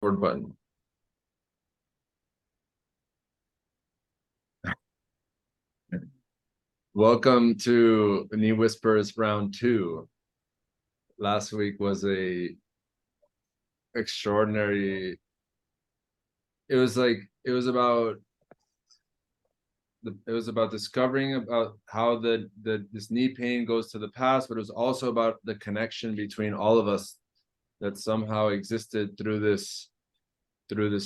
record button. Welcome to Knee Whispers round 2. Last week was a extraordinary. It was about discovering about how this knee pain goes to the past, but it was also about the connection between all of us that somehow existed through this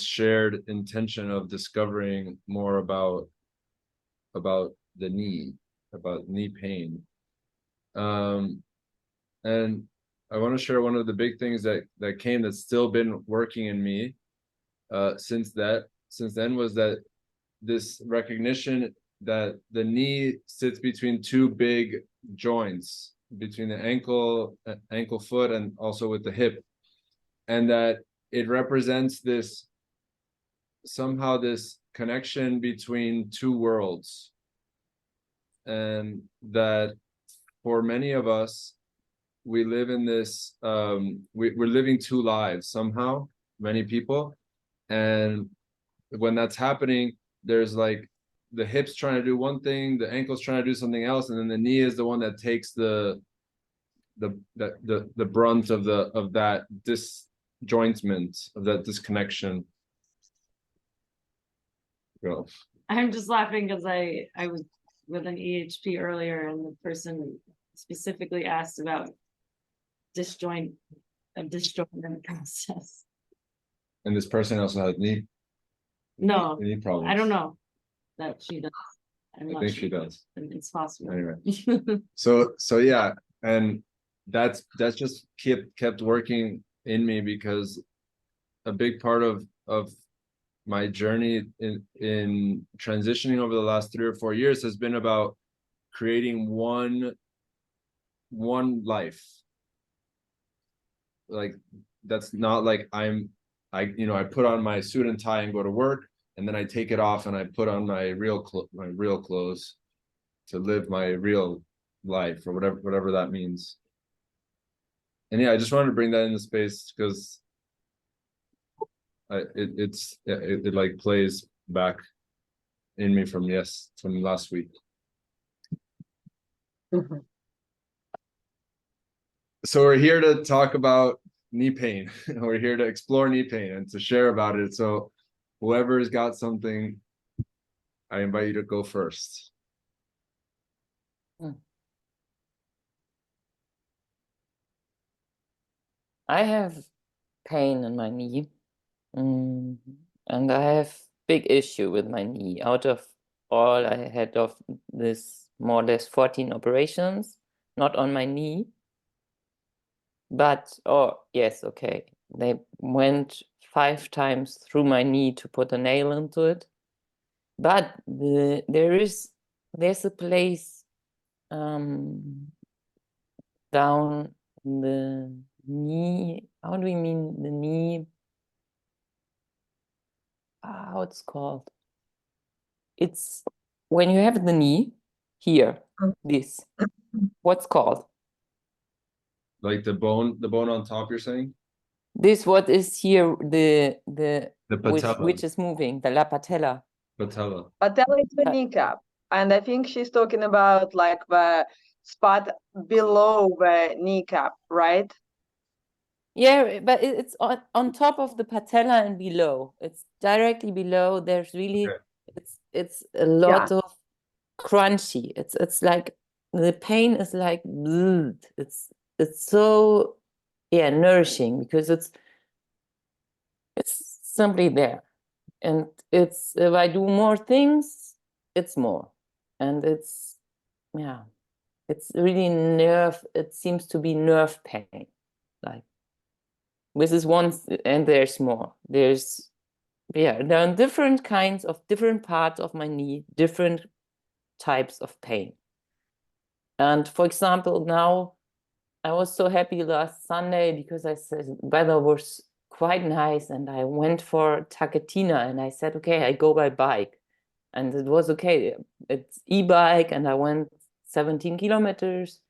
shared intention of discovering more about the knee, about knee pain. And I want to share one of the big things that came that's still been working in me since then was that this recognition that the knee sits between two big joints, between the ankle foot and also with the hip, and that it represents this connection between two worlds, and that for many of us we live in this we're living two lives somehow, many people, and when that's happening, there's like the hips trying to do one thing, the ankle's trying to do something else, and then the knee is the one that takes the brunt of that disjointment, of that disconnection. Go. I'm just laughing because I was with an EHP earlier, and the person specifically asked about disjointment process. And this person also had knee problems. I don't know that she does. I think she does. It's possible. Anyway. So yeah, and that's just kept working in me, because a big part of my journey in transitioning over the last 3 or 4 years has been about creating one life. Like, that's not like I put on my suit and tie and go to work, and then I take it off and I put on my real clothes to live my real life, or whatever that means. And yeah, I just wanted to bring that into space because it like plays back in me from last week. Mm-hmm. So we're here to talk about knee pain. We're here to explore knee pain and to share about it. So whoever's got something, I invite you to go first. I have pain in my knee, and I have big issue with my knee. Out of all I had of this more or less 14 operations, not on my knee, but they went 5 times through my knee to put a nail into it. But there's a place down the knee. How do we mean the knee? How it's called? It's when you have the knee here. This, what's called? Like the bone on top, you're saying? This what is here, the patella. which is moving, the la patella. Patella is the kneecap, and I think she's talking about like the spot below the kneecap, right? Yeah, but it's on top of the patella and below. It's directly below. There's really it's a lot of crunchy. It's like the pain is like blood. It's so nourishing, because it's simply there, and it's, if I do more things, it's more, and it's really nerve. It seems to be nerve pain, like this is one, and there's more. There are different kinds of different parts of my knee, different types of pain. And for example, now I was so happy last Sunday because I said weather was quite nice, and I went for Taketina, and I said, okay, I go by bike, and it was okay. It's e-bike, and I went 17 kilometers,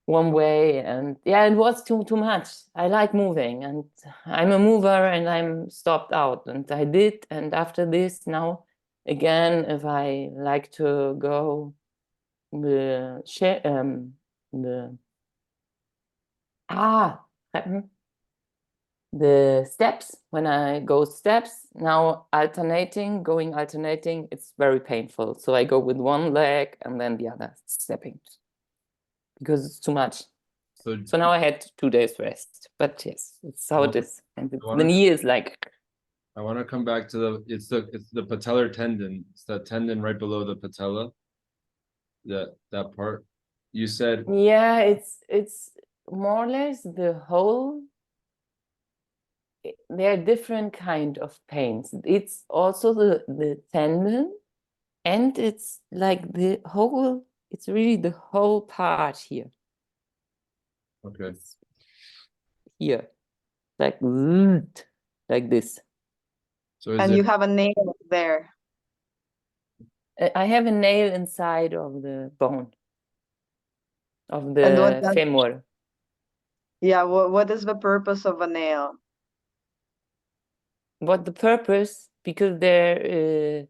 one way, and yeah, it was too much. I like moving, and I'm a mover, and I'm stopped out, and I did. And after this, now again, if I like to go the treppen, the steps, when I go steps, now alternating, it's very painful. So I go with one leg and then the other stepping because it's too much. So now I had 2 days rest, but yes, it's how it is. And the knee is like. I want to come back to it's the patellar tendon. It's that tendon right below the patella. That part. You said. Yeah, it's more or less the whole. There are different kind of pains. It's also the tendon, and it's like the whole. It's really the whole part here. Okay. Here, like this. So is And it, you have a nail there. I have a nail inside of the bone of And the femur. Yeah, what is the purpose of a nail? What the purpose? Because there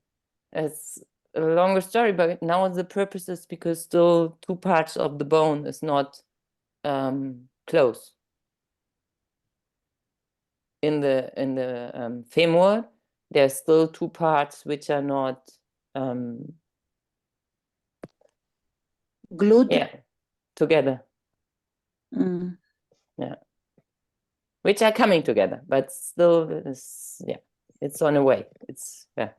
is a longer story, but now the purpose is because still 2 parts of the bone is not close. In the femur, there's still 2 parts which are not Glued. yeah, together. Mm. Yeah, which are coming together, but still is, yeah, it's on a way. It's yeah.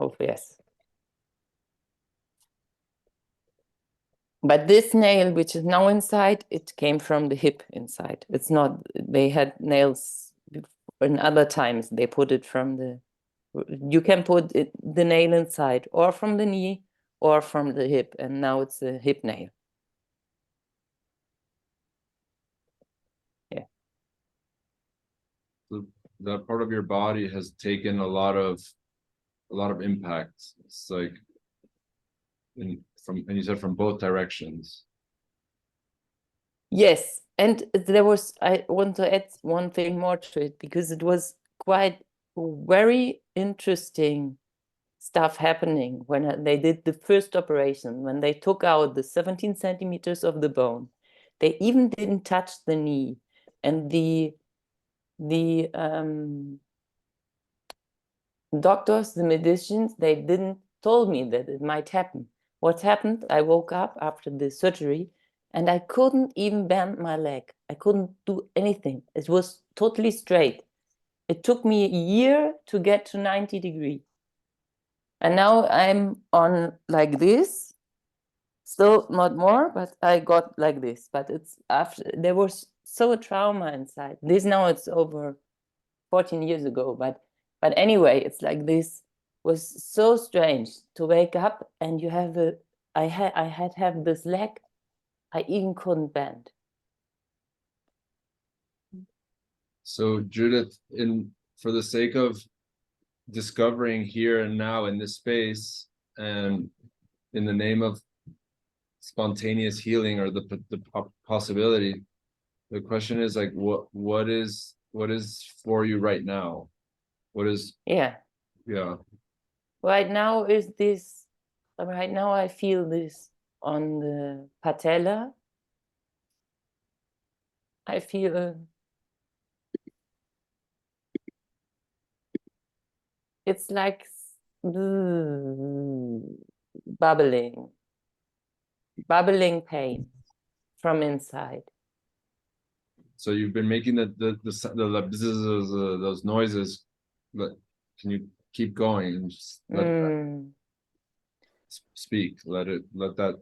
Oh yes. But this nail, which is now inside, it came from the hip inside. It's not, they had nails in other times. They put it from the, you can put the nail inside or from the knee or from the hip. And now it's a hip nail. Yeah. that part of your body has taken a lot of impact. It's like and you said from both directions. Yes, and there was, I want to add one thing more to it because it was quite very interesting stuff happening when they did the first operation, when they took out the 17 centimeters of the bone. They even didn't touch the knee, and the doctors, the medicines, they didn't told me that it might happen. What happened? I woke up after the surgery and I couldn't even bend my leg. I couldn't do anything. It was totally straight. It took me a year to get to 90 degrees. And now I'm on like this, still not more, but I got like this. But it's after there was so a trauma inside. This now it's over 14 years ago, but anyway, it's like this was so strange to wake up and you have I had have this leg I even couldn't bend. So Judith, for the sake of discovering here and now in this space, and in the name of spontaneous healing or the possibility, the question is like, what is for you right now? What is Yeah. Right now is this. Right now I feel this on the patella. I feel it's like bubbling pain from inside. So you've been making the bzzz, those noises, but can you keep going and just let that speak? Let that.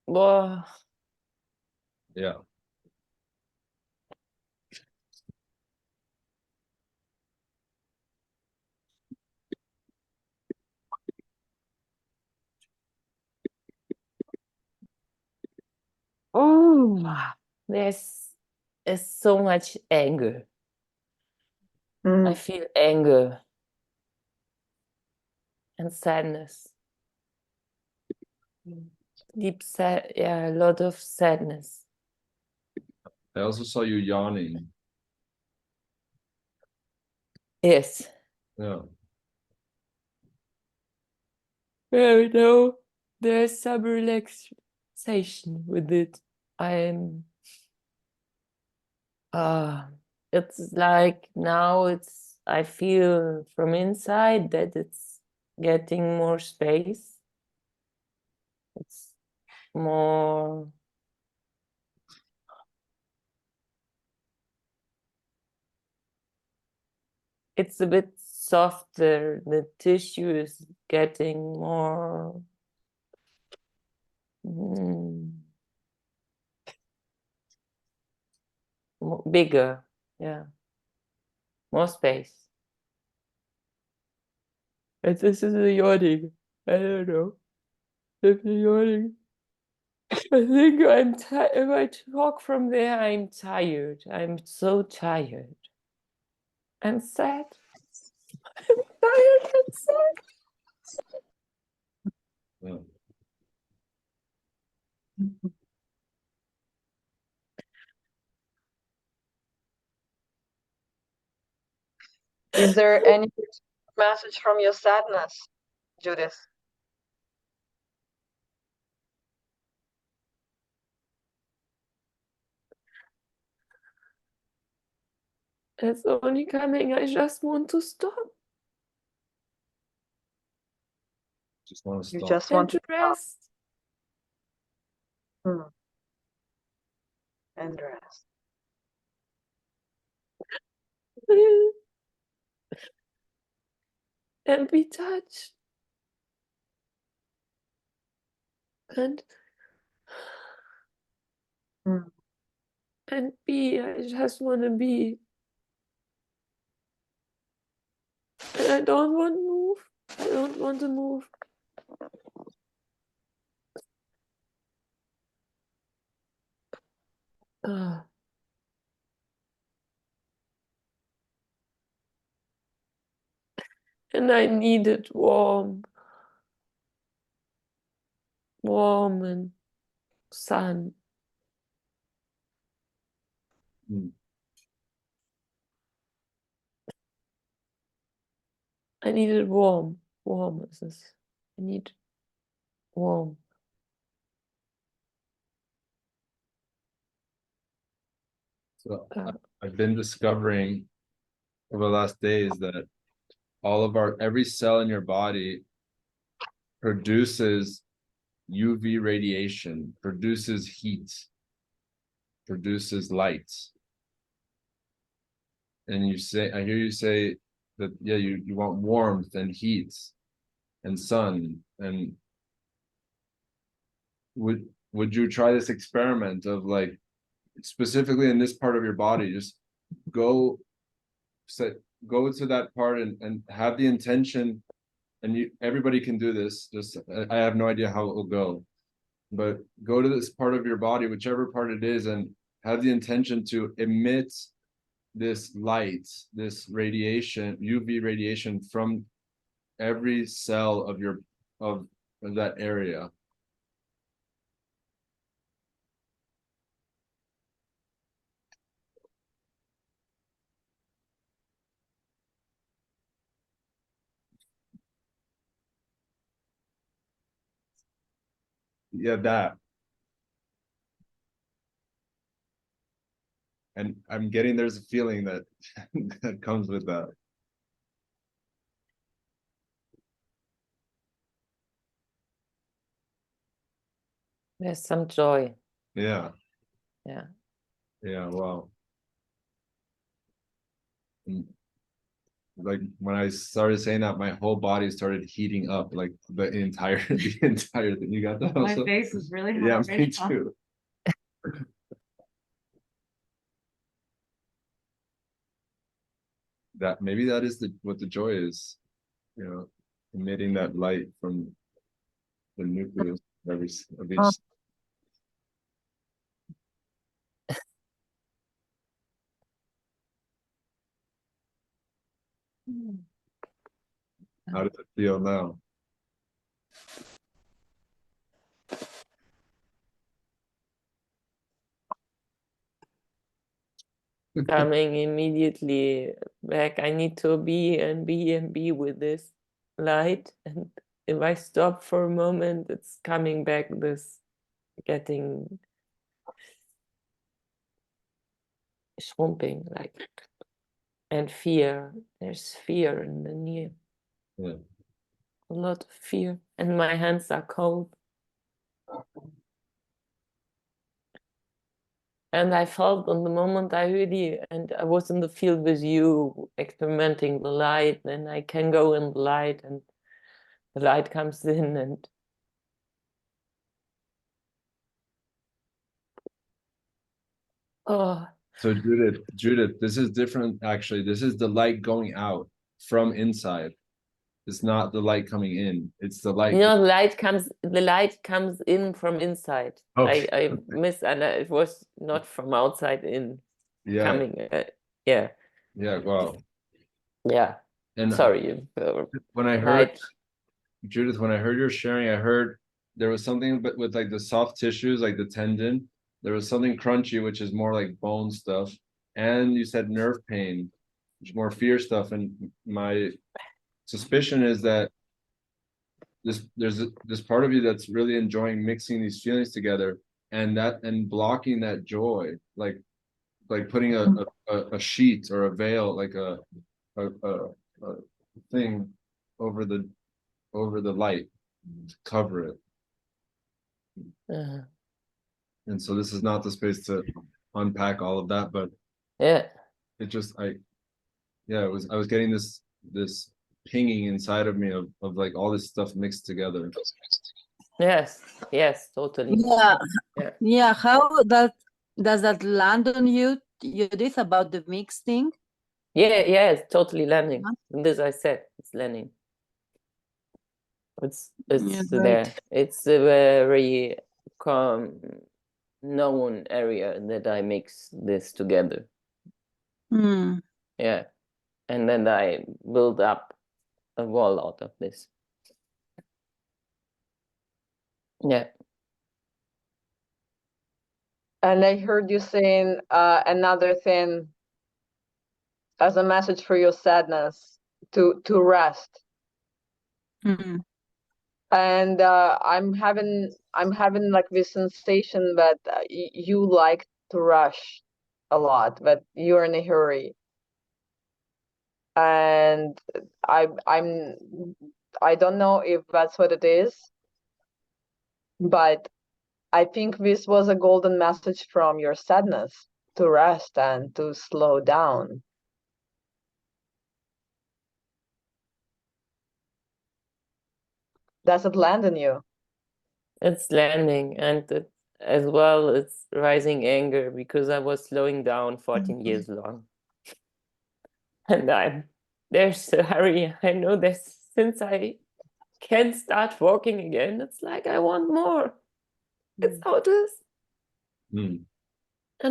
Well, Yeah. oh, there's so much anger. I feel anger. and sadness. Mm. Deep sad, yeah, a lot of sadness. I also saw you yawning. Yes. Yeah. Well, no, there's some relaxation with it. I'm it's like now I feel from inside that it's getting more space. It's more it's a bit softer. The tissue is getting more bigger. Yeah. More space. And this is a yawning. I don't know. If you're yawning. I think I'm tired. If I talk from there, I'm tired. I'm so tired. And sad. I'm tired and sad. Yeah. Is there any message from your sadness, Judith? It's only coming. I just want to stop Just want to You stop. just and want to to rest. and rest. And be touched. And Mm. and be. I just want to be. And I don't want to move. I don't want to move. Ah. And I need it warm. Warm and sun. Mm. I need it warm. Warm is this. I need warm. So Uh, I've been discovering over the last days that every cell in your body produces UV radiation, produces heat, produces light. And I hear you say that, yeah, you want warmth and heat and sun. And would you try this experiment of, like, specifically in this part of your body, just go set go to that part and have the intention, and everybody can do this, just I have no idea how it will go, but go to this part of your body, whichever part it is, and have the intention to emit this light, this radiation, UV radiation, from every cell of that area. Yeah, that. And I'm getting there's a feeling that that comes with that. there's some joy. Yeah. Yeah. Yeah. Wow. And, like, when I started saying that, my whole body started heating up, like the entire thing. You got that My also? face is really hot Yeah, right me now. too. That maybe that is what the joy is, emitting that light from the nucleus of each. Oh. How does it feel now? Coming immediately back. I need to be and be with this light. And if I stop for a moment, it's coming back, this getting schrumping, like, and fear. There's fear in the near. Yeah. A lot of fear. And my hands are cold. And I felt on the moment and I was in the field with you, experimenting the light, and I can go in the light, and the light comes in, and oh, So Judith, this is different actually. This is the light going out from inside. It's not the light coming in. It's the light. you know, the light comes in from inside. Okay. I miss, and it was not from outside in, Yeah. coming. Yeah, Yeah. Wow. yeah. And Sorry. when I heard Judith, when I heard your sharing, I heard there was something but with like the soft tissues, like the tendon. There was something crunchy, which is more like bone stuff. And you said nerve pain, which is more fear stuff. And my suspicion is that there's this part of you that's really enjoying mixing these feelings together and blocking that joy, like putting a sheet or a veil, like a thing over the light to cover it. And so this is not the space to unpack all of that, but yeah. it just I was getting this pinging inside of me of like all this stuff mixed together. Yes, totally. Yeah. How does that land on you, Judith, about the mix thing? Yeah, it's totally landing. And this I said, it's landing. It's Yeah, there. right. It's a very known area that I mix this together. Mm. Yeah. And then I build up a wall out of this. Yeah. And I heard you saying another thing as a message for your sadness to rest. Mm. And I'm having like this sensation that you like to rush a lot, but you're in a hurry. And I don't know if that's what it is, but I think this was a golden message from your sadness to rest and to slow down. Does it land on you? It's landing, and as well, it's rising anger because I was slowing down 14 years long. And there's a hurry. I know this since I can't start walking again. It's like I want more. It's how it is. And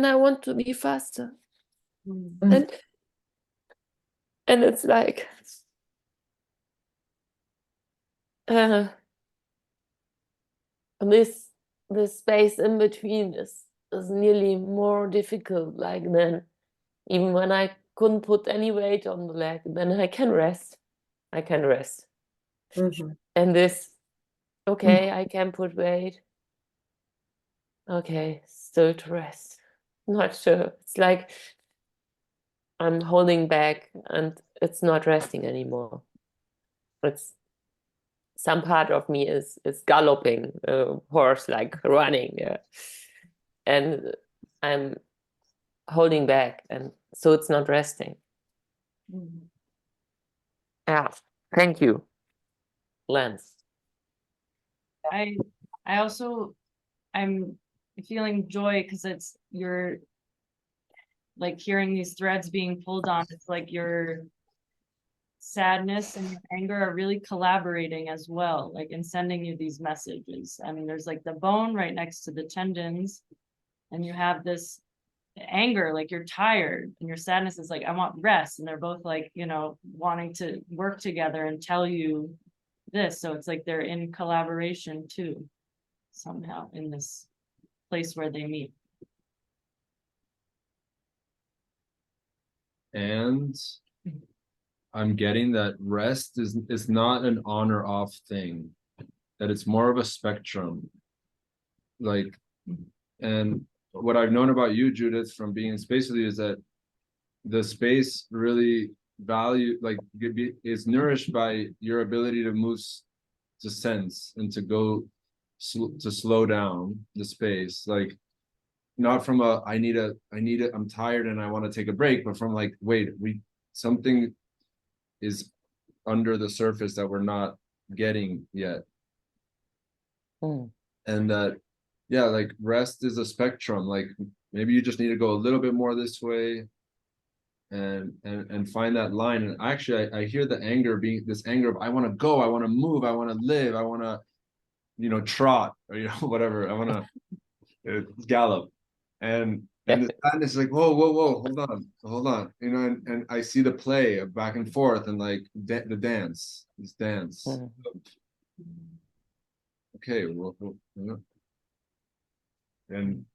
I want to be faster. And it's like this space in between is nearly more difficult. Like then, even when I couldn't put any weight on the leg, then I can rest. And this, okay, I can put weight. Okay, still to rest. Not sure. It's like I'm holding back and it's not resting anymore. It's some part of me is galloping, horse like running, yeah. And I'm holding back, and so it's not resting. Yeah, thank you, Lance. I also, I'm feeling joy because you're like hearing these threads being pulled on. It's like your sadness and your anger are really collaborating as well, like in sending you these messages. I mean, there's like the bone right next to the tendons, and you have this anger, like you're tired, and your sadness is like, I want rest. And they're both like, wanting to work together and tell you this. So it's like they're in collaboration too, somehow in this place where they meet. And I'm getting that rest is not an on or off thing, that it's more of a spectrum. Like, and what I've known about you, Judith, from being in space with you, is that the space really is nourished by your ability to move, to sense, and to go to slow down the space. Like, not from a I'm tired and I want to take a break, but from like, wait, something is under the surface that we're not getting yet. And that, yeah, like rest is a spectrum. Like maybe you just need to go a little bit more this way and find that line. And actually I hear the anger being this anger of I want to go, I want to move, I want to live, I want to trot, or whatever, I want to gallop. And the sadness is like, whoa, hold on, and I see the play of back and forth, and like the dance, this dance. Okay, well, and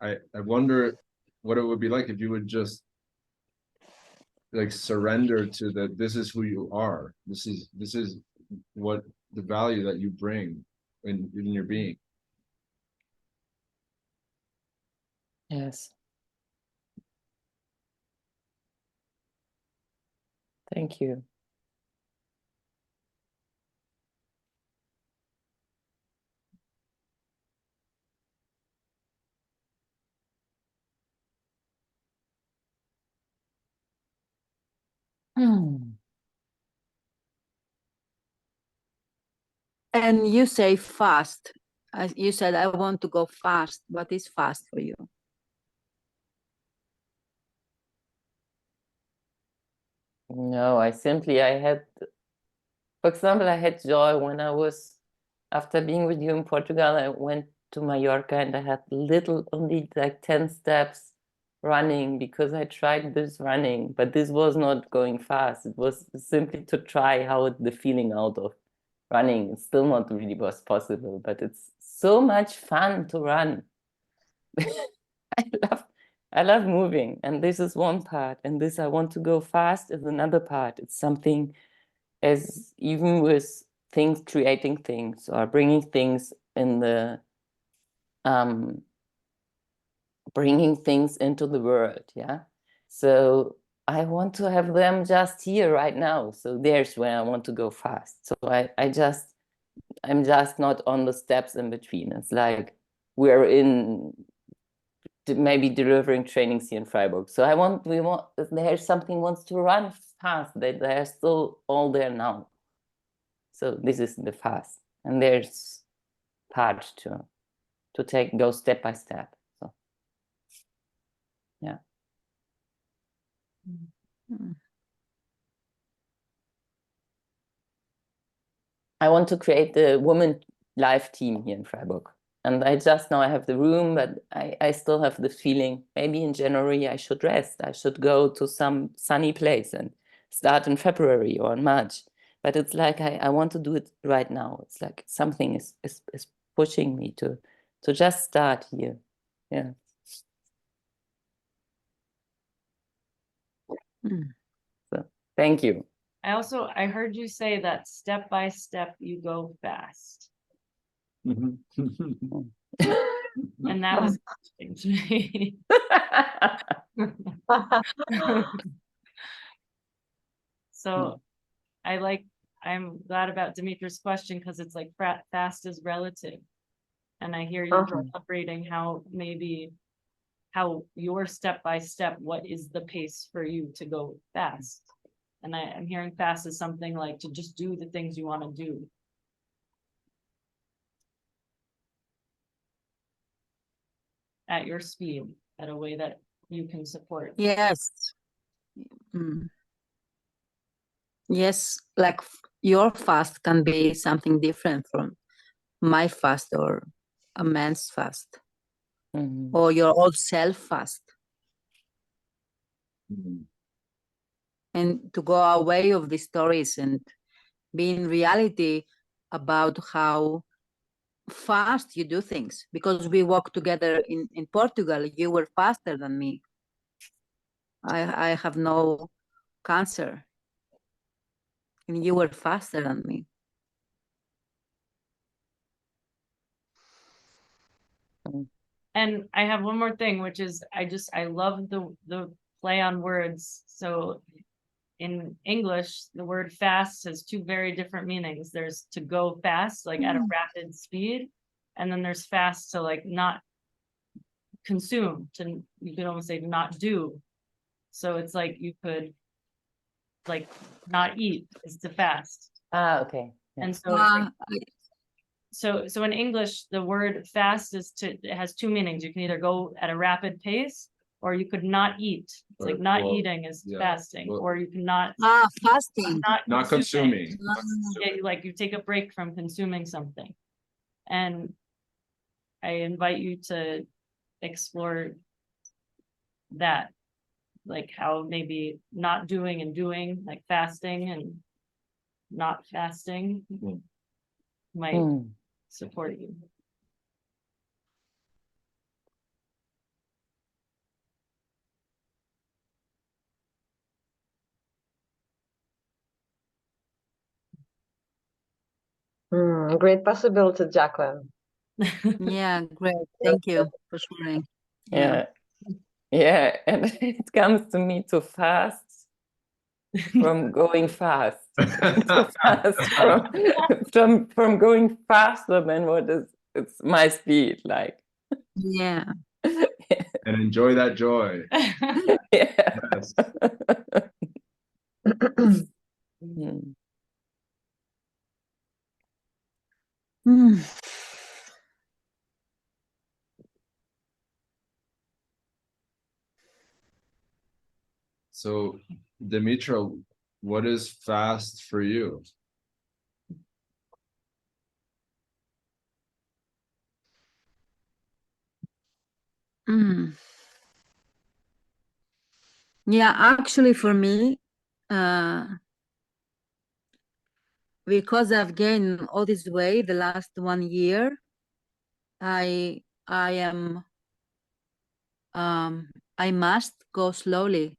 I wonder what it would be like if you would just like surrender to that. This is who you are. This is what the value that you bring in your being. Yes. Thank you. And you say fast. You said, I want to go fast. What is fast for you? No, I had, for example, I had joy when after being with you in Portugal, I went to Mallorca and I had only like 10 steps running, because I tried this running, but this was not going fast. It was simply to try the feeling out of running. It's still not really was possible, but it's so much fun to run. I love moving, and this is one part, and this I want to go fast is another part. It's something, as even with things, creating things or bringing things bringing things into the world. Yeah. So I want to have them just here right now. So there's where I want to go fast. So I'm just not on the steps in between. It's like maybe delivering trainings here in Freiburg. So there's something wants to run fast, that they're still all there now. So this is the fast, and there's part to go step by step. So yeah. I want to create the woman life team here in Freiburg. And I have the room, but I still have the feeling maybe in January I should rest. I should go to some sunny place and start in February or in March. But it's like I want to do it right now. It's like something is pushing me to just start here. Yeah. So thank you. I heard you say that step by step you go fast. And that was interesting to me. So I'm glad about Dimitri's question, because it's like fast is relative. And I hear you celebrating how your step by step, what is the pace for you to go fast? And I'm hearing fast is something like to just do the things you want to do. At your speed, at a way that you can support. Yes. Yes, like your fast can be something different from my fast or a man's fast, or your old self fast. And to go away of the stories and be in reality about how fast you do things, because we walked together in Portugal. You were faster than me. I have no cancer, and you were faster than me. And I have one more thing, which is I love the play on words. So in English, the word fast has two very different meanings. There's to go fast, like at a rapid speed, and then there's fast to like not consume, to you could almost say not do. So it's like you could like not eat is to fast. Ah, okay. Yeah. And so it's like, so in English, the word fast it has two meanings. You can either go at a rapid pace, or you could not eat. It's like not eating is fasting, or you cannot fasting, not consuming. Yeah, like you take a break from consuming something. And I invite you to explore that, like how maybe not doing and doing, like fasting and not fasting might support you. Great possibility, Jacqueline. Yeah, great. Thank you for sharing. Yeah. Yeah. And it comes to me to fast from going fast. To fast from going faster than what is it's my speed, like. Yeah. And enjoy that joy. Yes. So, Dimitra, what is fast for you? Yeah, actually for me, because I've gained all this weight the last 1 year, I am I must go slowly.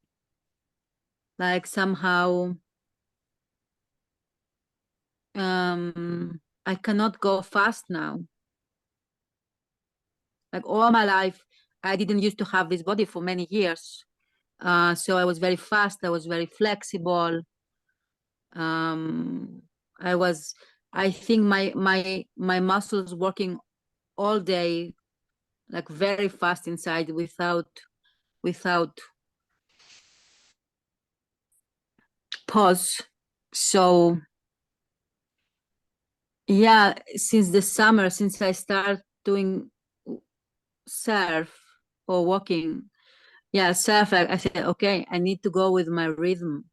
Like somehow I cannot go fast now. Like all my life, I didn't used to have this body for many years. So I was very fast, I was very flexible. I think my muscles working all day, like very fast inside without pause. So yeah, since the summer, since I start doing surf or walking, surf, I said, okay, I need to go with my rhythm.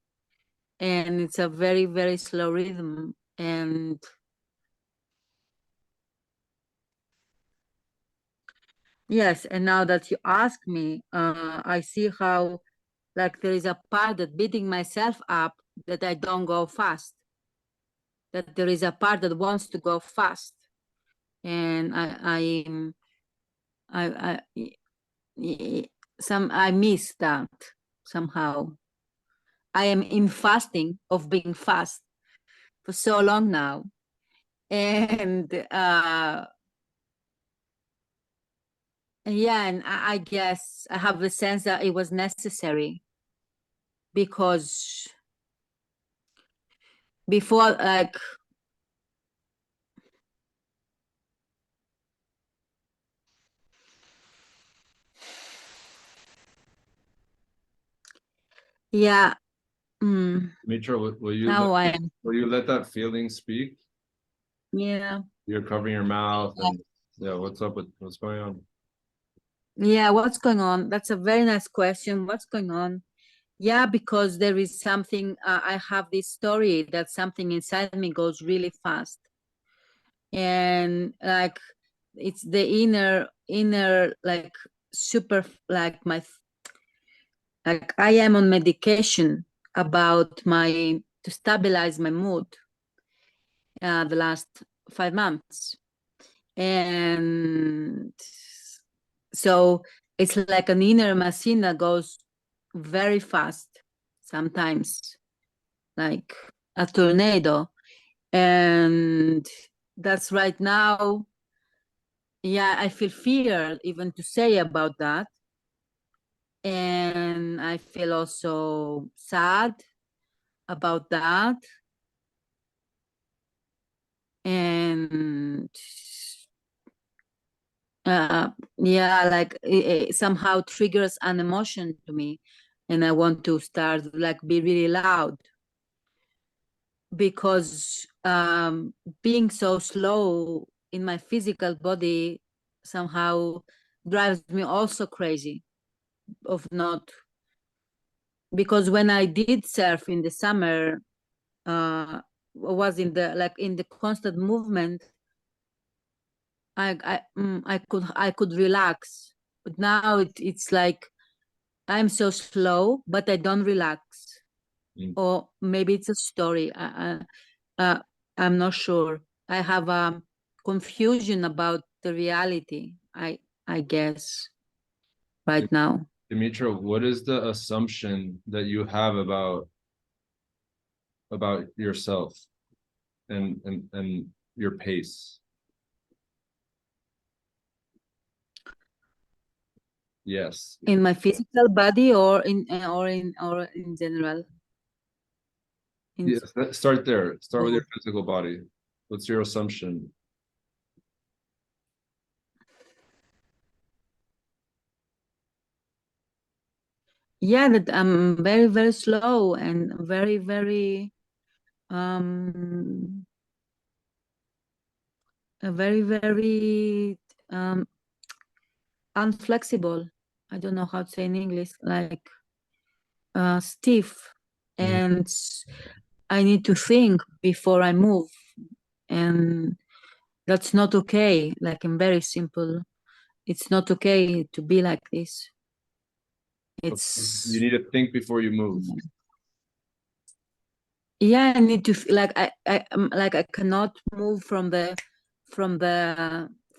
And it's a very, very slow rhythm. And yes, and now that you ask me, I see how like there is a part that beating myself up that I don't go fast. That there is a part that wants to go fast. And I miss that somehow. I am in fasting of being fast for so long now. And yeah, and I guess I have the sense that it was necessary, because before, like, yeah. Dimitra, will you let that feeling speak? Yeah. You're covering your mouth and what's going on? Yeah, what's going on? That's a very nice question. What's going on? Yeah, because there is something, I have this story that something inside me goes really fast. And like, it's the inner, like super, like I am on medication about to stabilize my mood. the last 5 months. And so it's like an inner machine that goes very fast, sometimes like a tornado. And that's right now. Yeah, I feel fear even to say about that. And I feel also sad about that. And yeah, like it somehow triggers an emotion to me, and I want to start like be really loud, because being so slow in my physical body somehow drives me also crazy of not, because when I did surf in the summer, was in the like in the constant movement, I could relax, but now it's like I'm so slow, but I don't relax. Or maybe it's a story. I'm not sure. I have confusion about the reality, I guess, right now. Dimitra, what is the assumption that you have about yourself and your pace? Yes. In my physical body, or in general? Yes, start there. Start with your physical body. What's your assumption? Yeah, that I'm very, very slow and very, very very, very unflexible. I don't know how to say in English, like stiff. And I need to think before I move, and that's not okay. Like, I'm very simple. It's not okay to be like this. It's You need to think before you move. Yeah, I need to like I cannot move from the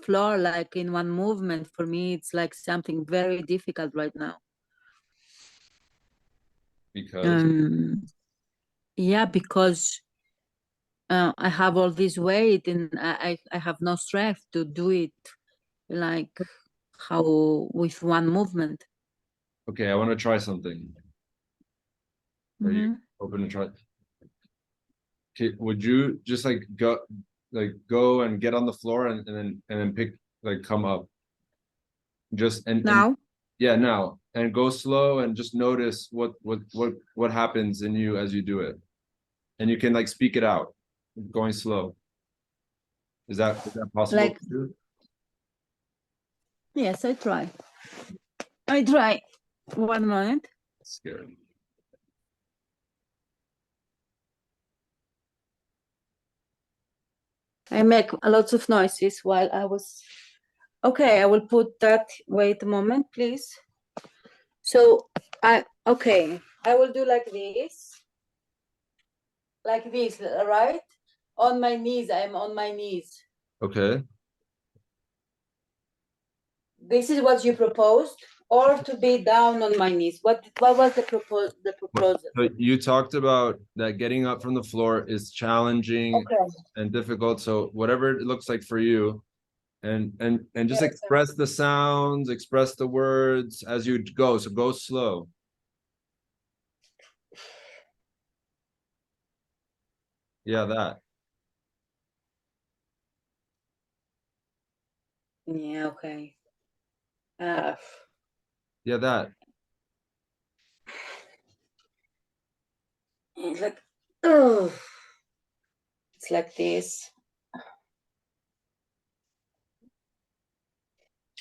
floor like in one movement. For me, it's like something very difficult right now. Because yeah, because I have all this weight, and I have no strength to do it like how with one movement. okay, I want to try something. Are you open to try? Okay, would you just like go and get on the floor and then pick, like, come up? Just Now? Yeah, now, and go slow and just notice what happens in you as you do it, and you can like speak it out, going slow. Is that possible Like, to do? yes, I try. I try. 1 moment. Scary. I make a lot of noises while I was. Okay, I will put that. Wait a moment, please. So I will do like this, right? On my knees. I'm on my knees. Okay. This is what you proposed, or to be down on my knees. What was the proposal? So you talked about that getting up from the floor is challenging Okay. and difficult. So whatever it looks like for you, and just Yes. express the sounds, express the words as you go. So go slow. Yeah, that. Yeah. Okay. Yeah, that. It's like, oh, it's like this.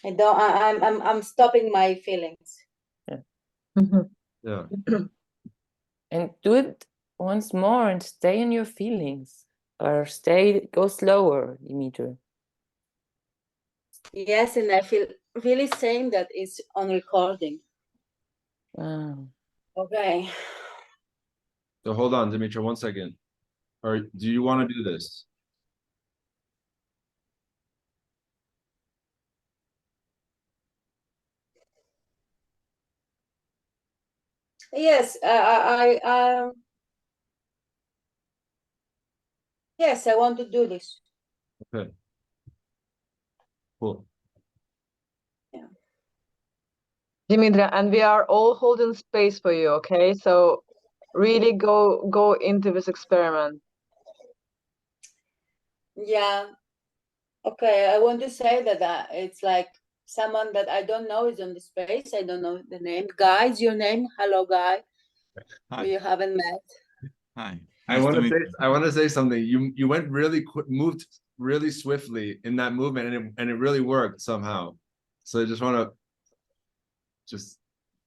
I'm stopping my feelings. Yeah. Yeah. And do it once more and stay in your feelings, or go slower, Dimitri. Yes, and I feel really saying that it's on recording. Okay. So hold on, Dimitra, 1 second. Or do you want to do this? Yes, yes, I want to do this. Okay. Cool. Dimitra, and we are all holding space for you, okay? So really go into this experiment. Yeah. Okay, I want to say that it's like someone that I don't know is on the space. I don't know the name. Guy, is your name? Hello, Guy. Hi. We haven't met. Hi. I Nice want to to meet say, you. I want to say something. You went really quick, moved really swiftly in that movement, and it really worked somehow. So I just want to just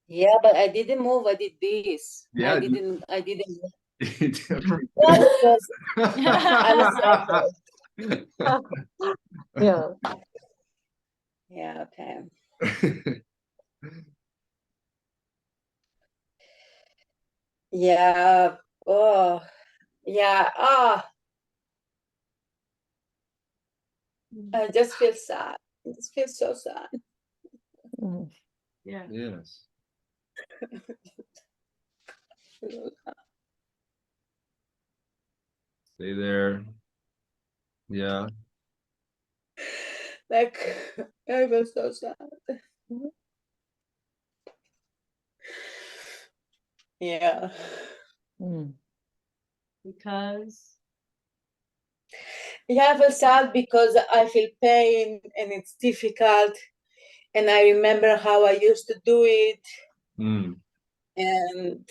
Yeah, but I didn't move. I did this. yeah. I didn't. You did. Yeah, because I'm a psycho. Yeah. Yeah. Okay. Yeah. Oh. Yeah. Ah. I just feel sad. I just feel so sad. Yeah. Yes. Stay there. Yeah. Like I feel so sad. Yeah. Because Yeah, I feel sad because I feel pain and it's difficult. And I remember how I used to do it. Mm. And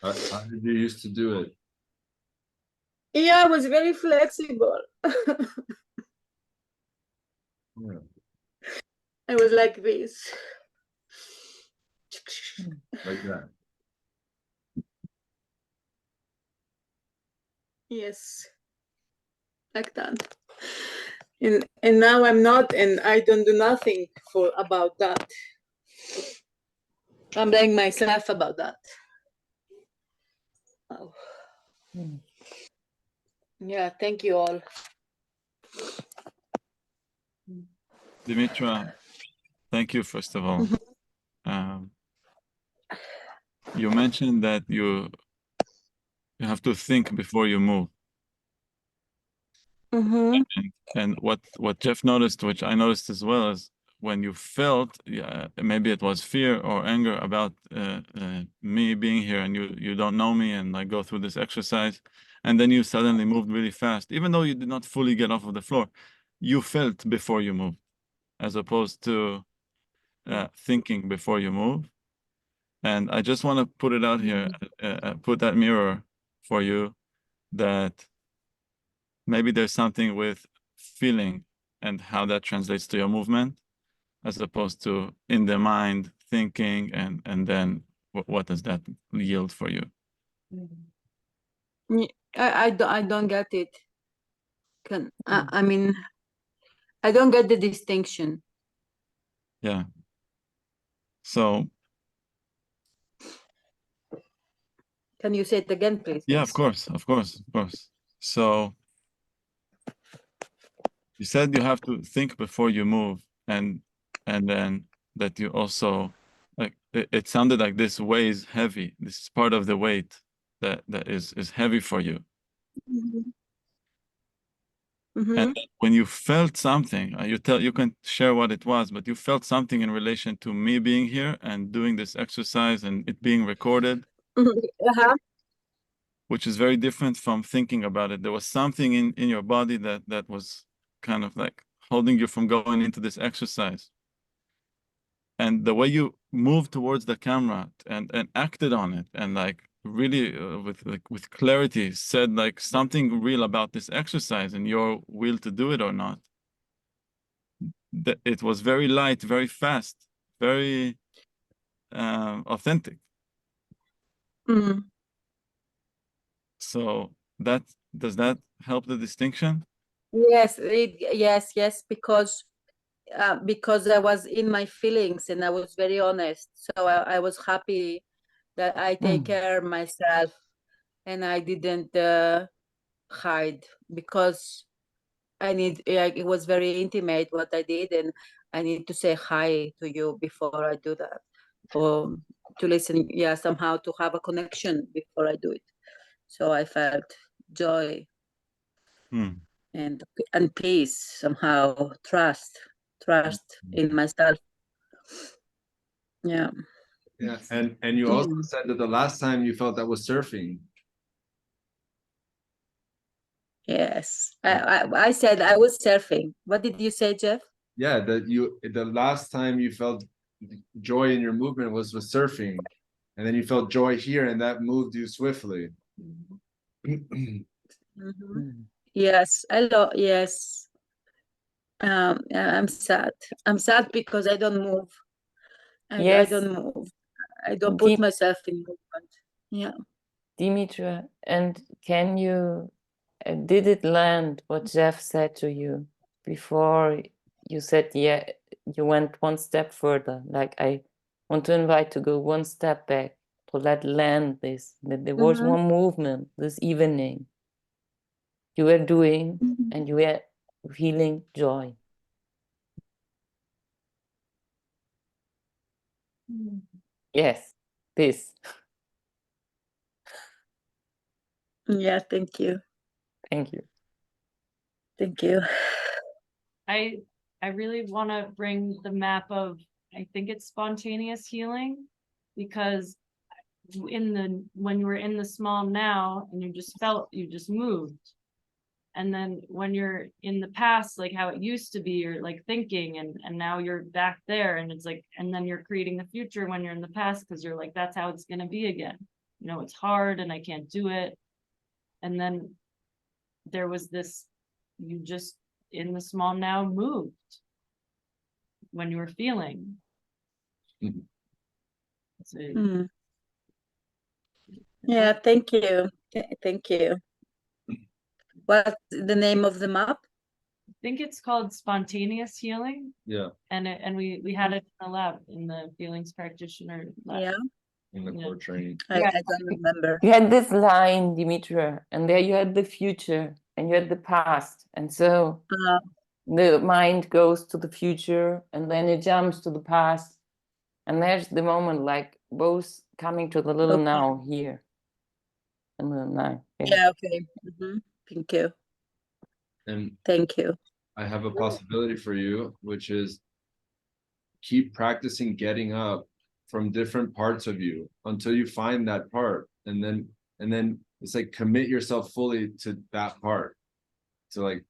How did you used to do it? yeah, I was very flexible. Yeah. I was like this. Like that. Yes, like that. And now I'm not, and I don't do nothing for about that. I'm blaming myself about that. Oh. Yeah, thank you all. Dimitra, thank you, first of all. You mentioned that you have to think before you move. And what Jeff noticed, which I noticed as well, is when you felt, maybe it was fear or anger about me being here, and you don't know me, and I go through this exercise, and then you suddenly moved really fast, even though you did not fully get off of the floor, you felt before you moved, as opposed to thinking before you move. And I just want to put it out here, put that mirror for you, that maybe there's something with feeling and how that translates to your movement, as opposed to in the mind thinking, and then what does that yield for you? I don't get it. I mean, I don't get the distinction. Yeah. So. Can you say it again, please? Yeah, of course. So you said you have to think before you move, and then that you also, like, it sounded like this weighs heavy. This is part of the weight that is heavy for you. And when you felt something, you can share what it was, but you felt something in relation to me being here and doing this exercise and it being recorded, which is very different from thinking about it. There was something in your body that was kind of like holding you from going into this exercise. And the way you moved towards the camera and acted on it, and like really with clarity said like something real about this exercise and your will to do it or not. It was very light, very fast, very authentic. So does that help the distinction? Yes, yes, because I was in my feelings and I was very honest. So I was happy that I take care of myself and I didn't hide, because it was very intimate what I did, and I need to say hi to you before I do that, or to listen, somehow to have a connection before I do it. So I felt joy and peace, somehow trust in myself. Yeah. Yeah, and you also said that the last time you felt that was surfing. Yes, I said I was surfing. What did you say, Jeff? Yeah, the last time you felt joy in your movement was surfing, and then you felt joy here, and that moved you swiftly. Yes, yes. I'm sad. I'm sad because I don't move. I don't move. I don't put myself in movement. Yeah. Dimitra, and can you, did it land what Jeff said to you before you said, yeah, you went one step further? Like, I want to invite to go one step back to let land this, that there was one movement this evening you were doing and you were feeling joy. Yes, this. Yeah, thank you. Thank you. Thank you. I really want to bring the map of, I think it's spontaneous healing, because when you were in the small now and you just moved, and then when you're in the past, like how it used to be, you're like thinking, and now you're back there, and it's like, and then you're creating the future when you're in the past, because you're like, that's how it's going to be again. You know, it's hard and I can't do it. And then there was this, you just in the small now moved when you were feeling. So, yeah, thank you. Thank you. What's the name of the map? I think it's called spontaneous healing. Yeah. And we had it in the lab, in the Feelings Practitioner lab. Yeah. In the core training. I don't remember. You had this line, Dimitra, and there you had the future and you had the past. And so the mind goes to the future and then it jumps to the past. And there's the moment, like both coming to the little now here. And little now. Yeah, okay. Thank you. And thank you. I have a possibility for you, which is keep practicing getting up from different parts of you until you find that part, and then it's like commit yourself fully to that part, to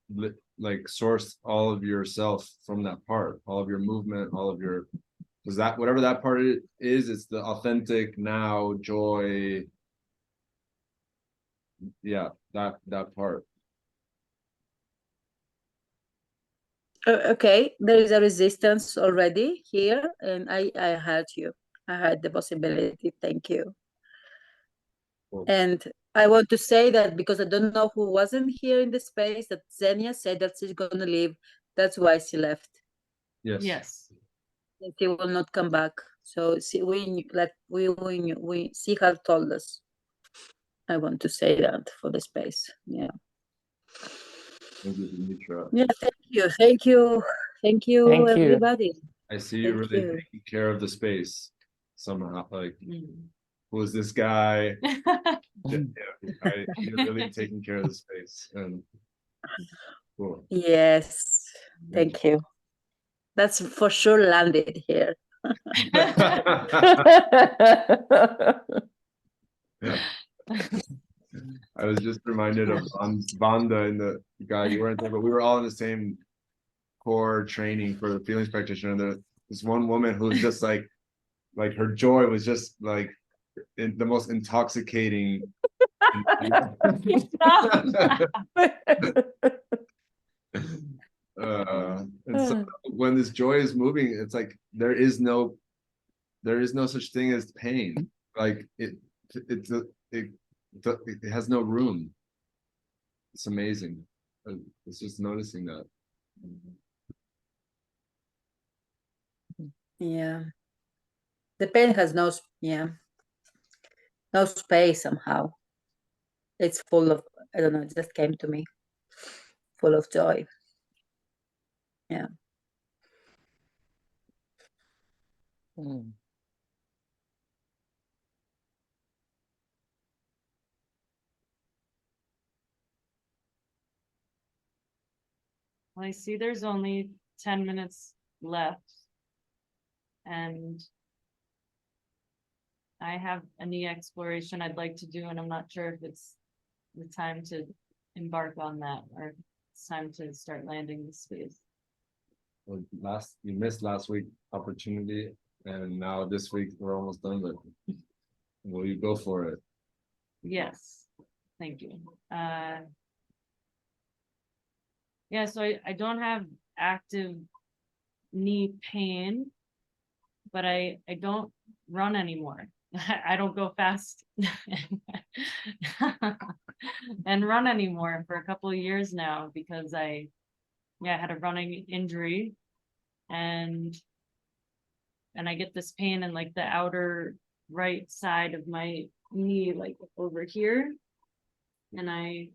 like source all of yourself from that part, all of your movement, all of your, because that whatever that part is, it's the authentic now joy. Yeah, that part. Okay, there is a resistance already here, and I heard you. I had the possibility. Thank you. Cool. And I want to say that because I don't know who wasn't here in the space, that Xenia said that she's going to leave. That's why she left. Yes. And she will not come back. So she had told us. I want to say that for the space. Yeah. Thank you, Dimitra. Yeah. Thank you, everybody. I see you really taking care of the space somehow. Like, who is this guy? You're really taking care of the space. And cool. Yes, thank you. That's for sure landed here. I was just reminded of Vanda and the guy you weren't there, but we were all in the same core training for the Feelings Practitioner. And this one woman who was just like her joy was just like the most intoxicating. And so when this joy is moving, it's like there is no such thing as pain. Like it has no room. It's amazing. It's just noticing that. Yeah, the pain has no space somehow. It's full of, I don't know, it just came to me, full of joy. Yeah. Mm. Well, I see there's only 10 minutes left. And I have a knee exploration I'd like to do, and I'm not sure if it's the time to embark on that or it's time to start landing the space. Well, you missed last week opportunity, and now this week we're almost done with it. Will you go for it? Yes, thank you. Yeah, so I don't have active knee pain, but I don't run anymore. I don't go fast and run anymore for a couple of years now because I had a running injury, and I get this pain in like the outer right side of my knee, like over here. And I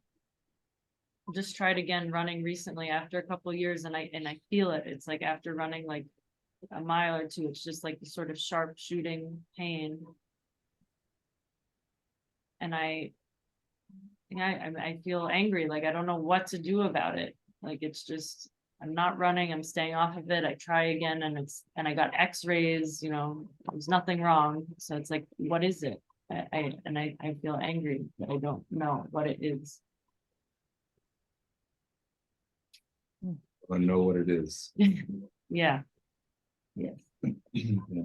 just tried again running recently after a couple of years, and I feel it. It's like after running like a mile or two, it's just like the sort of sharp shooting pain. And I feel angry. Like I don't know what to do about it. Like it's just, I'm not running, I'm staying off of it. I try again, and I got x-rays, there's nothing wrong. So it's like, what is it? I feel angry, but I don't know what it is. I know what it is. Yeah. Yes. And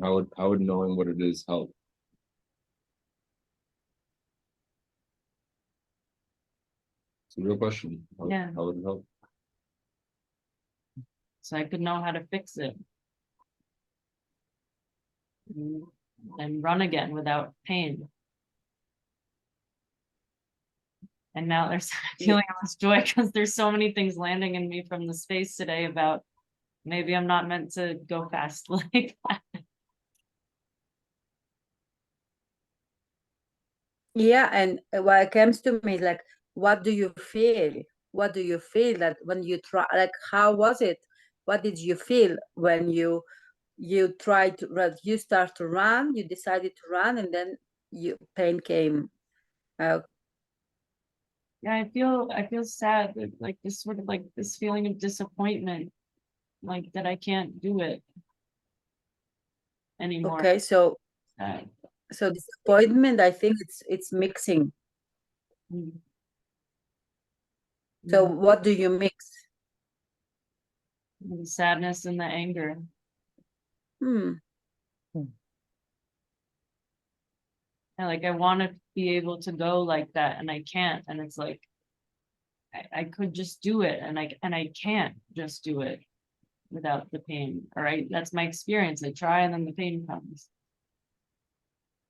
how would knowing what it is help? It's a real question. Yeah. How would it help? So I could know how to fix it. And run again without pain. And now there's feeling this joy because there's so many things landing in me from the space today about maybe I'm not meant to go fast like that. Yeah, and what comes to me is like, what do you feel? What do you feel that when you try? Like, how was it? What did you feel when you tried to run? You start to run. You decided to run, and then pain came. Yeah, I feel sad, like this sort of like this feeling of disappointment, like that I can't do it anymore. Okay, so disappointment. I think it's mixing. Mm. So what do you mix? The sadness and the anger. And like I want to be able to go like that, and I can't. And it's like I could just do it, and I can't just do it without the pain. All right, that's my experience. I try, and then the pain comes.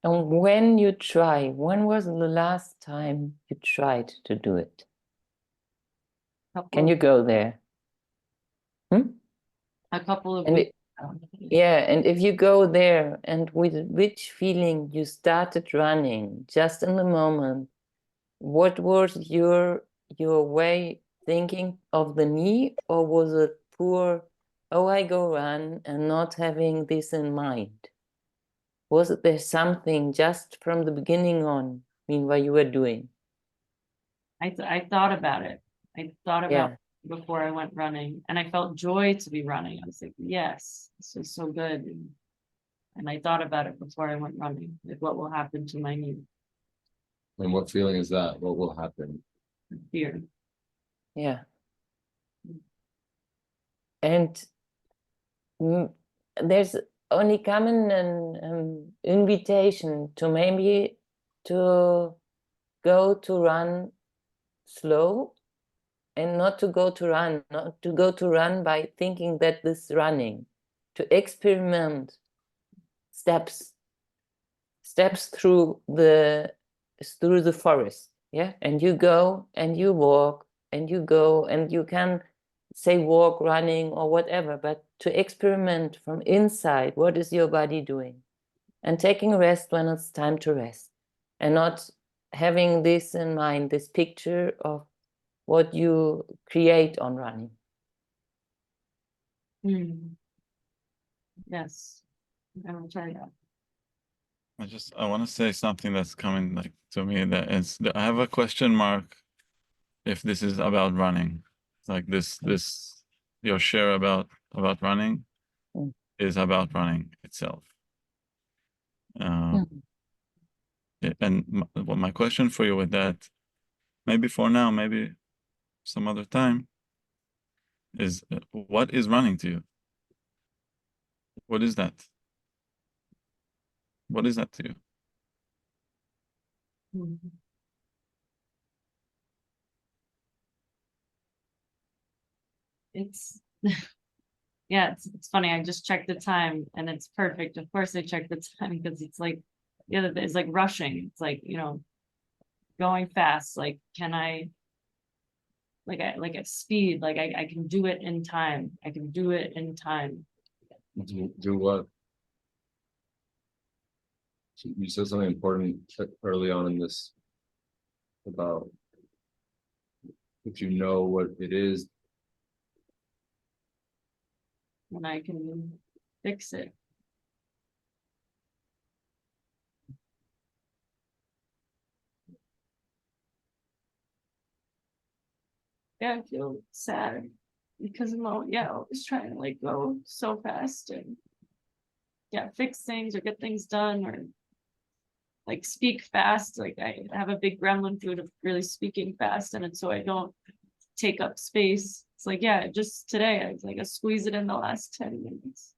And when you try, when was the last time you tried to do it? Can you go there? A couple of And weeks. yeah, and if you go there, and with which feeling you started running, just in the moment, what was your way thinking of the knee, or was it poor, oh, I go run, and not having this in mind? Was there something just from the beginning on, what you were doing? I thought about it. I thought about it before I went running, and I felt joy to be running. I was like, yes, this is so good. And I thought about it before I went running, like what will happen to my knee. And what feeling is that? What will happen? Fear. Yeah. And there's only coming an invitation to maybe to go to run slow, and not to go to run by thinking that this running, to experiment steps through the forest. Yeah, and you go and you walk and you go, and you can say walk, running, or whatever, but to experiment from inside, what is your body doing, and taking rest when it's time to rest, and not having this in mind, this picture of what you create on running. Yes, I will try that. I want to say something that's coming like to me, that is, I have a question mark if this is about running. Like this your share about running is about running itself. And my question for you with that, maybe for now, maybe some other time, is what is running to you? What is that? What is that to you? It's yeah, it's funny. I just checked the time and it's perfect. Of course I checked the time because it's like the other it's like rushing. It's like, you know, going fast. Like, can I like at speed, like I can do it in time. I can do it in time. Do what? You said something important early on in this about if you know what it is. And I can fix it. Yeah, I feel sad because I'm always trying to like go so fast and fix things or get things done or like speak fast. Like I have a big gremlin food of really speaking fast, and so I don't take up space. It's like, just today I was like, I squeeze it in the last 10 minutes.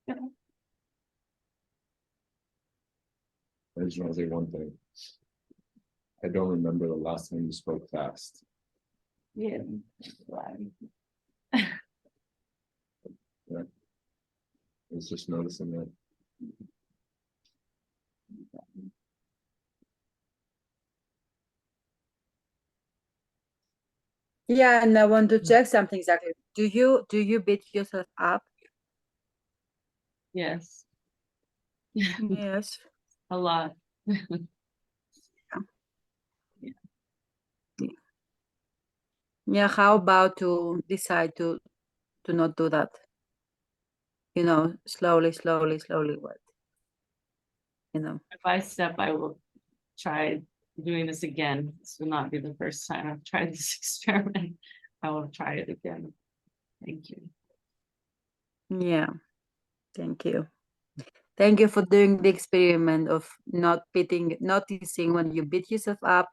Yeah. I just want to say one thing. I don't remember the last time you spoke fast. Yeah. Yeah. I was just noticing that. Yeah, and I want to check something exactly. Do you beat yourself up? Yes. Yes. A lot. Yeah, how about to decide to not do that? You know, slowly, what? You know. Step by step, I will try doing this again. This will not be the first time I've tried this experiment. I will try it again. Thank you. Yeah, thank you. Thank you for doing the experiment of noticing when you beat yourself up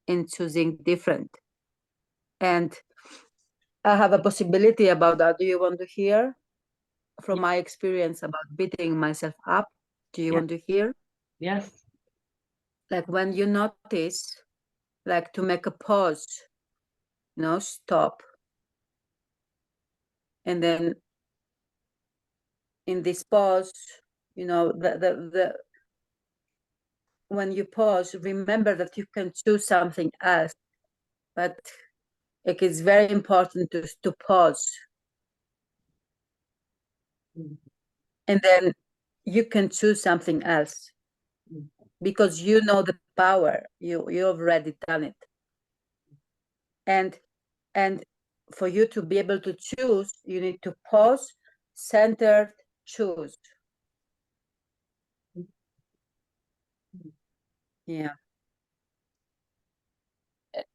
and choosing different. And I have a possibility about that. Do you want to hear from my experience about beating myself up? Do you want to hear? Yes. Like when you notice, like to make a pause, stop. And then in this pause, when you pause, remember that you can choose something else, but it is very important to pause. And then you can choose something else because you know the power. You've already done it. And for you to be able to choose, you need to pause, centered, choose. Yeah.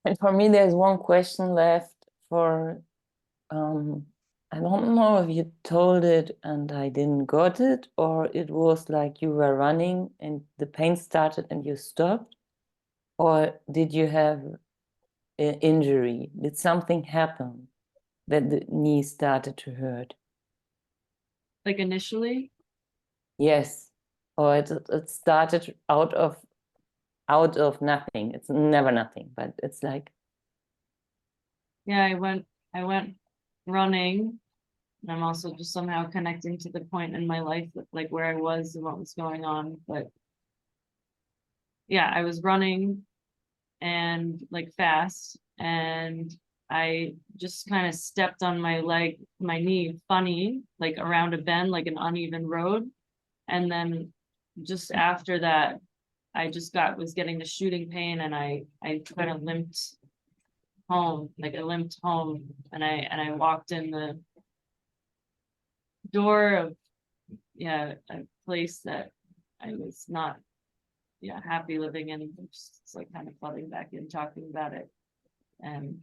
And for me, there's one question left for, I don't know if you told it and I didn't got it, or it was like you were running and the pain started and you stopped, or did you have an injury? Did something happen that the knee started to hurt? Like initially? Yes. Or it started out of nothing. It's never nothing, but it's like. Yeah, I went running. And I'm also just somehow connecting to the point in my life that, like where I was and what was going on. But yeah, I was running and like fast, and I just kind of stepped on my knee funny, like around a bend, like an uneven road. And then just after that, I just was getting the shooting pain, and I kind of limped home, like I limped home, and I walked in the door of a place that I was not happy living in. It's like kind of flooding back in, talking about it. And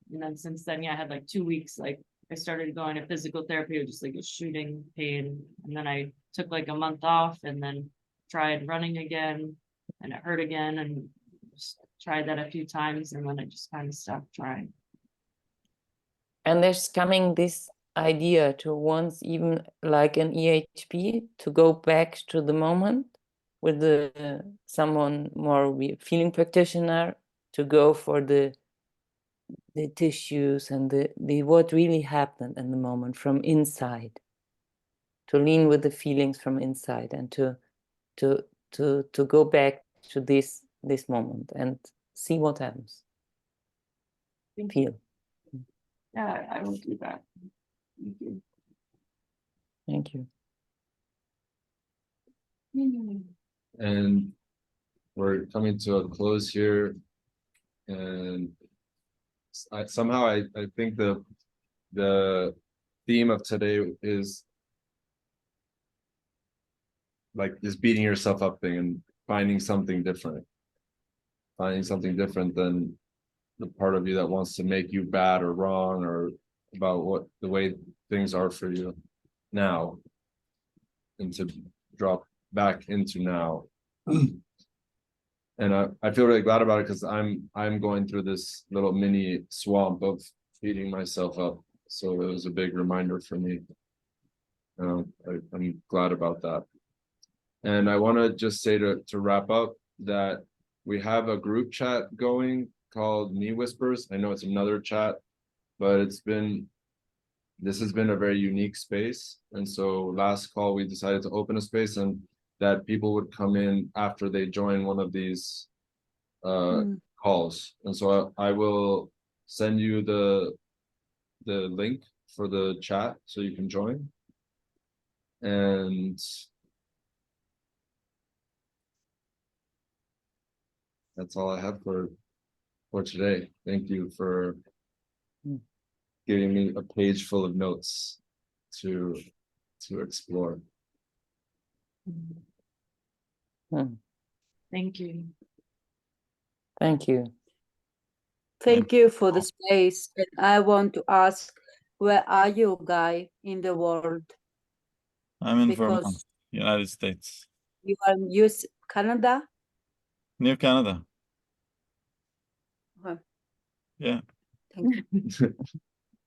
then since then, I had like 2 weeks, like I started going to physical therapy with just like a shooting pain. And then I took like a month off and then tried running again, and it hurt again, and just tried that a few times, and then I just kind of stopped trying. And there's coming this idea to once, even like an EHP, to go back to the moment with someone more feeling practitioner, to go for the tissues and the what really happened in the moment from inside, to lean with the feelings from inside, and to go back to this moment and see what happens. Feel. Yeah, I will do that. Thank you. Thank you. And we're coming to a close here, and somehow I think the theme of today is like this beating yourself up thing, and finding something different than the part of you that wants to make you bad or wrong, or about what the way things are for you now, and to drop back into now. And I feel really glad about it, because I'm going through this little mini swamp of beating myself up. So it was a big reminder for me. I'm glad about that. And I want to just say to wrap up that we have a group chat going called Knee Whispers. I know it's another chat, but this has been a very unique space. And so last call, we decided to open a space, and that people would come in after they join one of these calls. And so I will send you the link for the chat so you can join. And that's all I have for today. Thank you for giving me a page full of notes to explore. Thank you. Thank you. Thank you for the space. And I want to ask, where are you, Guy, in the world? I'm in Vermont, Because United States. you are in Canada? Near Canada. Okay. Yeah. Thank you.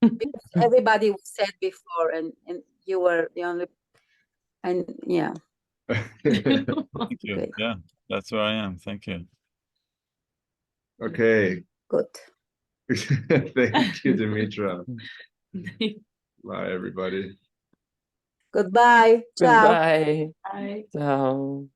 Because everybody said before, and you were the only, and yeah. Thank you. Okay. Yeah, that's where I am. Thank you. Okay. Good. Thank you, Dimitra. Bye, everybody. Goodbye. Ciao. Goodbye. Bye. Ciao.